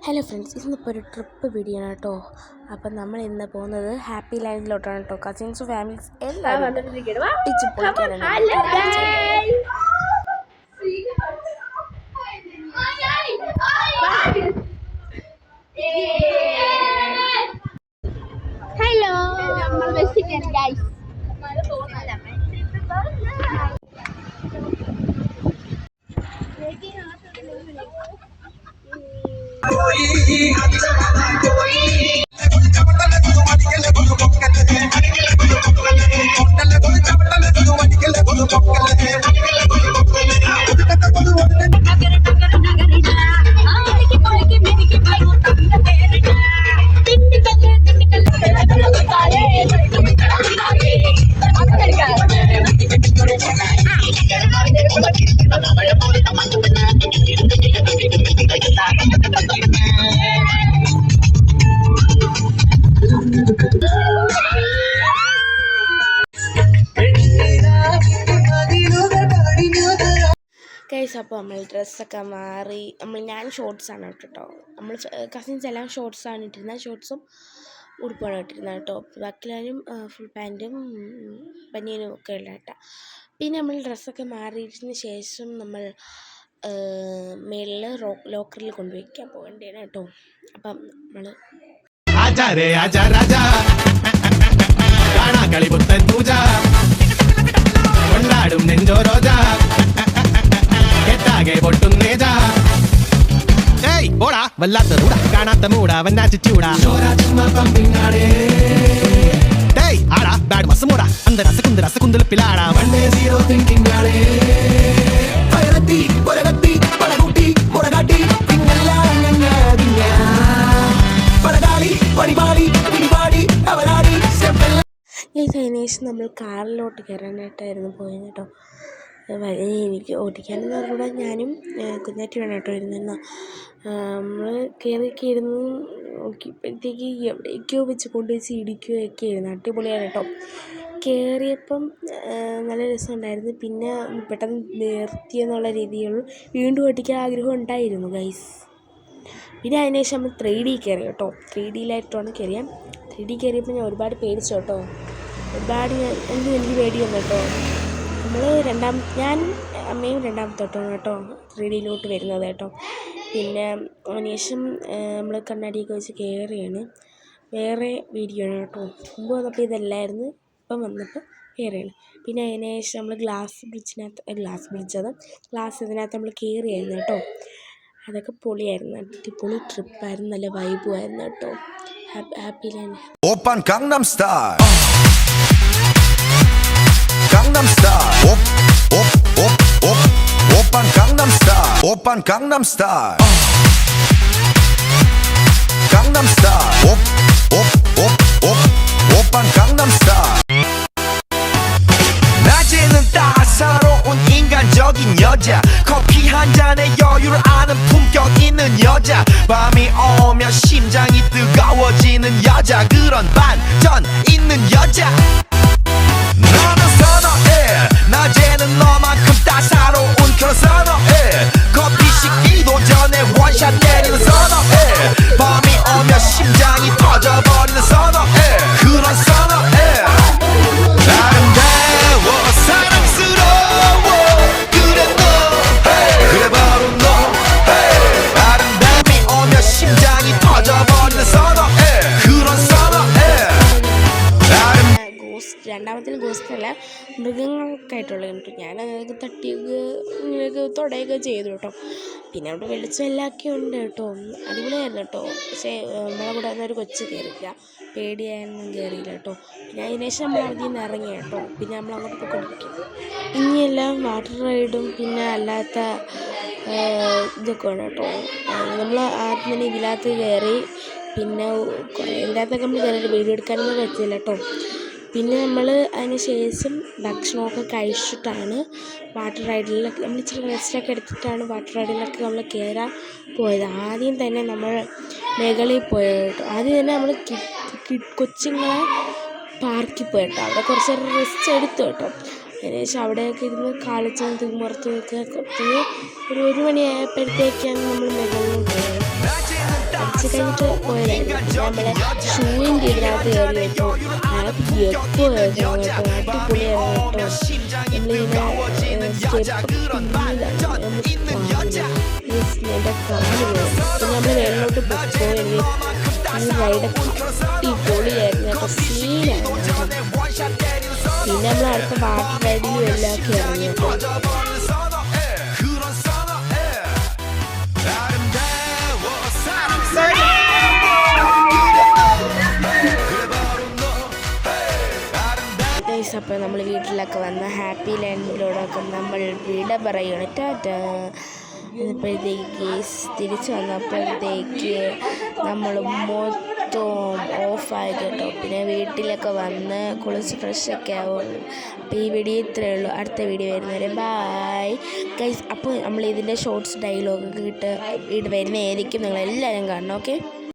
Hello friends, ഇന്നിപ്പോൾ ഒരു trip video ആണ് കേട്ടോ. അപ്പം നമ്മൾ ഇന്ന് പോകുന്നത് ഹാപ്പി ലാൻഡിലോട്ടാണ് കേട്ടോ. കസിൻസും ഫാമിലീസ് എല്ലാവരും ഹലോ, നമ്മൾ വെച്ചിട്ടുണ്ട് ഗൈസ്. ഗൈസ്, അപ്പോൾ നമ്മൾ ഡ്രസ്സൊക്കെ മാറി ഞാൻ ഷോർട്സാണ് കേട്ടോ. നമ്മൾ കസിൻസ് എല്ലാം ഷോർട്സാണ് ഇട്ടിരുന്നത്, ഷോർട്സും ഉടുപ്പാണ് ഇട്ടിരുന്നത് കേട്ടോ. ബാക്കിലാരും ഫുൾ പാൻറ്റും ബനിയനും ഒക്കെ ഉള്ള കേട്ടോ. പിന്നെ നമ്മൾ ഡ്രസ്സൊക്കെ മാറിയതിന് ശേഷം നമ്മൾ മേളിൽ ലോക്കറിൽ കൊണ്ടുവയ്ക്കാൻ പോകേണ്ടതാണ് കേട്ടോ. അപ്പം നമ്മൾ വല്ലാത്ത മൂടാ കാണാത്ത മൂടാ വന്നാറ്റിറ്റ്യൂടാ ആടാ ബാഡ് മസ് മൂടാ അന്ത രസകുന്ത രസകുന്തൽ പിലാടാ 1-0 തിങ്കിങ് ആളേ പയറത്തി പൊരകത്തി പടകൂട്ടി മുറകാട്ടി പിന്നല്ല ഞങ്ങാതിഞ്ഞ പടകാളി പടിപാടി പിടിപാടി അവരാടി സ്റ്റെപ്പെല്ലാം. ഈ ശേഷം നമ്മൾ കാറിലോട്ട് കയറാനായിട്ടായിരുന്നു പോയത് കേട്ടോ. എനിക്ക് ഓടിക്കാനെന്ന് പറഞ്ഞാൽ ഞാനും കുഞ്ഞാറ്റി വേണം കേട്ടോ ഇരുന്നിരുന്ന. നമ്മൾ കയറിയൊക്കെ ഇരുന്ന് നോക്കിയപ്പോഴത്തേക്ക് എവിടേക്കോ വെച്ച് കൊണ്ടുവച്ച് ഇടിക്കുകയൊക്കെ ആയിരുന്നു. അടിപൊളിയാണ് കേട്ടോ. കയറിയപ്പം നല്ല രസമുണ്ടായിരുന്നു. പിന്നെ പെട്ടെന്ന് നിർത്തിയെന്നുള്ള രീതിയിൽ വീണ്ടും ഓടിക്കാൻ ആഗ്രഹം ഉണ്ടായിരുന്നു ഗൈസ്. പിന്നെ അതിനുശേഷം നമ്മൾ 3D കയറി കേട്ടോ. 3Dയിലായിട്ടാണ് കയറിയാൽ 3D കയറിയപ്പോൾ ഞാൻ ഒരുപാട് പേടിച്ചു കേട്ടോ. എനിക്ക് പേടി വന്നു കേട്ടോ. ഞാനും അമ്മയും രണ്ടാമത്തോട്ടാണ് കേട്ടോ 3Dയിലോട്ട് വരുന്നത് കേട്ടോ. പിന്നെ അതിനുശേഷം നമ്മൾ കണ്ണാടിയൊക്കെ വെച്ച് കയറിയാണ്. വേറെ വീഡിയോ ആണ് കേട്ടോ. മുമ്പ് വന്നപ്പോൾ ഇതല്ലായിരുന്നു, ഇപ്പം വന്നപ്പോൾ വേറെയാണ്. പിന്നെ അതിനുശേഷം നമ്മൾ ഗ്ലാസ് ഇതിനകത്ത് നമ്മൾ കയറിയായിരുന്നു കേട്ടോ. അതൊക്കെ പൊളിയായിരുന്നു, അടിപൊളി ട്രിപ്പായിരുന്നു, നല്ല വൈബുമായിരുന്നു കേട്ടോ. Happy land. 오빤 강남스타일 강남스타일 오빤 강남스타일 오빤 강남스타일 강남스타일 오빤 강남스타일 낮에는 따사로운 인간적인 여자 커피 한 잔에 여유를 아는 품격 있는 여자 밤이 오면 심장이 뜨거워지는 여자 그런 반전 있는 여자 너는 선호해 낮에는 너만큼 따사로운 그런 선호해 커피 식기도 전에 원샷 때리는 선호해 밤이 오면 심장이 터져버리는 선호해 그런 선호해 아름다워 사랑스러워 그래 너 그래 바로 너 아름다움이 오면 심장이 터져버리는 선호해 그런 선호해 രണ്ടാമത്തിൽ ഗോസ്റ്റല്ല, മൃഗങ്ങൾക്കായിട്ടുള്ള കേട്ടോ. ഞാൻ അതൊക്കെ ഇങ്ങനെയൊക്കെ തൊടയൊക്കെ ചെയ്തു കേട്ടോ. പിന്നെ അവിടെ വെളിച്ചം എല്ലാമൊക്കെ ഉണ്ട് കേട്ടോ. അടിപൊളിയായിരുന്നു കേട്ടോ. പക്ഷേ നമ്മളെ കൂടെ ഒരു കൊച്ച് കയറിയില്ല, പേടിയായൊന്നും കയറിയില്ല കേട്ടോ. പിന്നെ അതിനുശേഷം നമ്മൾ അതിൽ നിന്ന് ഇറങ്ങി കേട്ടോ. പിന്നെ നമ്മൾ അങ്ങോട്ട് പോയിക്കൊണ്ടിരിക്കും. ഇനിയെല്ലാം വാട്ടർ റൈഡും പിന്നെ അല്ലാത്ത ഇതൊക്കെയാണ് കേട്ടോ. നമ്മൾ ആദ്യം തന്നെ ഇതിനകത്ത് കയറി. പിന്നെ ഇതിനകത്തൊക്കെ നമ്മൾ കയറിയിട്ട് വീഡിയോ എടുക്കാനൊന്നും പറ്റില്ല കേട്ടോ. പിന്നെ നമ്മൾ അതിന് ശേഷം ഭക്ഷണമൊക്കെ കഴിച്ചിട്ടാണ് വാട്ടർ റൈഡിലൊക്കെ നമ്മൾ ഇച്ചിരി റെസ്റ്റൊക്കെ എടുത്തിട്ടാണ് വാട്ടർ റൈഡിലൊക്കെ നമ്മൾ കയറാൻ പോയത്. ആദ്യം തന്നെ നമ്മൾ മുകളിൽ പോയത് കേട്ടോ. ആദ്യം തന്നെ നമ്മൾ കൊച്ചുങ്ങളെ പാർക്കിൽ പോയിട്ടോ. അവിടെ കുറച്ച് നേരം റെസ്റ്റ് എടുത്തു കേട്ടോ. ഏകദേശം അവിടെയൊക്കെ ഇരുന്ന് കളിച്ചും തിമുറത്തുമൊക്കെ ഒരു മണിയായപ്പോഴത്തേക്കാണ് നമ്മൾ മുകളിൽ പോയത്. കുളിച്ച് കഴിഞ്ഞിട്ട് പോയതായിരുന്നു. നമ്മളെ ഷൂവിൻ്റെ ഇതിനകത്ത് കയറി കേട്ടോ. അതിനകത്ത് എപ്പോഴായിരുന്നു കേട്ടോ, അടിപൊളിയായിരുന്നു കേട്ടോ. നമ്മളിങ്ങനെ സ്റ്റെപ്പൊക്കെ പിന്നീടാണ് എൻ്റെ കാല് പോയി. പിന്നെ നമ്മൾ വെള്ളോട്ട് പോയി. ഈ റൈഡൊക്കെ അടിപൊളിയായിരുന്നു കേട്ടോ, സീനായിരുന്നു കേട്ടോ. പിന്നെ നമ്മൾ അടുത്ത വാട്ടർ റൈഡിലും എല്ലാം ഒക്കെ ഇറങ്ങി കേട്ടോ. അപ്പോൾ നമ്മൾ വീട്ടിലൊക്കെ വന്ന് ഹാപ്പി ലാൻഡിലോടൊക്കെ നമ്മൾ വിട പറയണം. ടാറ്റാ. ഇപ്പോഴത്തേക്ക് തിരിച്ച് വന്നപ്പോഴത്തേക്ക് നമ്മൾ മൊത്തം ഓഫായി കേട്ടോ. പിന്നെ വീട്ടിലൊക്കെ വന്ന് കുളിച്ച് ഫ്രഷൊക്കെ ആവുള്ളൂ. അപ്പോൾ ഈ വീഡിയോ ഇത്രയേ ഉള്ളൂ. അടുത്ത വീഡിയോ വരുന്നവരെ ബായ് ഗൈസ്. അപ്പോൾ നമ്മൾ ഇതിൻ്റെ ഷോർട്സ് ഡയലോഗൊക്കെ വരുന്നതായിരിക്കും. നിങ്ങളെല്ലാവരും കാണണം. ഓക്കെ.